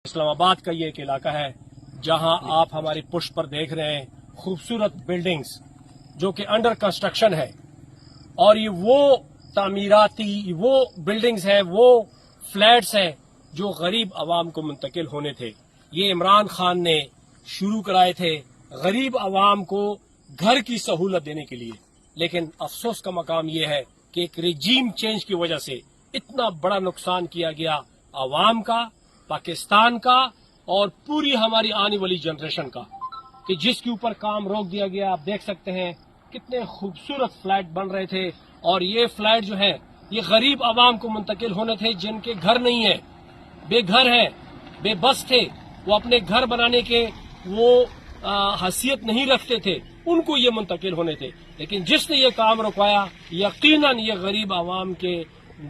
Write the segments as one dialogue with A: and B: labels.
A: اسلام آباد کا یہ ایک علاقہ ہے جہاں آپ ہماری پشت پر دیکھ رہے ہیں خوبصورت بلڈنگز جو کہ انڈر کنسٹرکشن ہے، اور یہ وہ تعمیراتی وہ بلڈنگز ہیں، وہ فلیٹس ہیں جو غریب عوام کو منتقل ہونے تھے۔ یہ عمران خان نے شروع کرائے تھے غریب عوام کو گھر کی سہولت دینے کے لیے، لیکن افسوس کا مقام یہ ہے کہ ایک رجیم چینج کی وجہ سے اتنا بڑا نقصان کیا گیا عوام کا، پاکستان کا اور پوری ہماری آنے والی جنریشن کا، کہ جس کے اوپر کام روک دیا گیا۔ آپ دیکھ سکتے ہیں کتنے خوبصورت فلیٹ بن رہے تھے، اور یہ فلیٹ جو ہیں یہ غریب عوام کو منتقل ہونے تھے جن کے گھر نہیں ہیں، بے گھر ہیں، بے بس تھے، وہ اپنے گھر بنانے کے وہ حیثیت نہیں رکھتے تھے، ان کو یہ منتقل ہونے تھے۔ لیکن جس نے یہ کام رکوایا، یقیناً یہ غریب عوام کے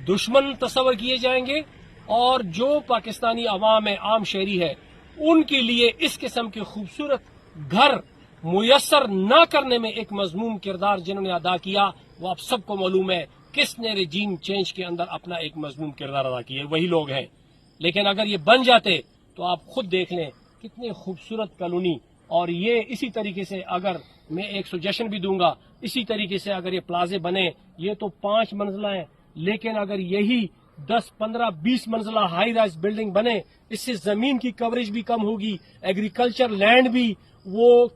A: دشمن تصور کیے جائیں گے، اور جو پاکستانی عوام ہے، عام شہری ہے، ان کے لیے اس قسم کے خوبصورت گھر میسر نہ کرنے میں ایک مذموم کردار جنہوں نے ادا کیا، وہ آپ سب کو معلوم ہے کس نے رجیم چینج کے اندر اپنا ایک مذموم کردار ادا کیا ہے، وہی لوگ ہیں۔ لیکن اگر یہ بن جاتے تو آپ خود دیکھ لیں کتنے خوبصورت کالونی، اور یہ اسی طریقے سے اگر میں ایک سجیشن بھی دوں گا، اسی طریقے سے اگر یہ پلازے بنے، یہ تو 5 منزلہ ہیں، لیکن اگر یہی 10، 15، 20 منزلہ ہائی رائز بلڈنگ بنے، اس سے زمین کی کوریج بھی کم ہوگی، ایگریکلچر لینڈ بھی وہ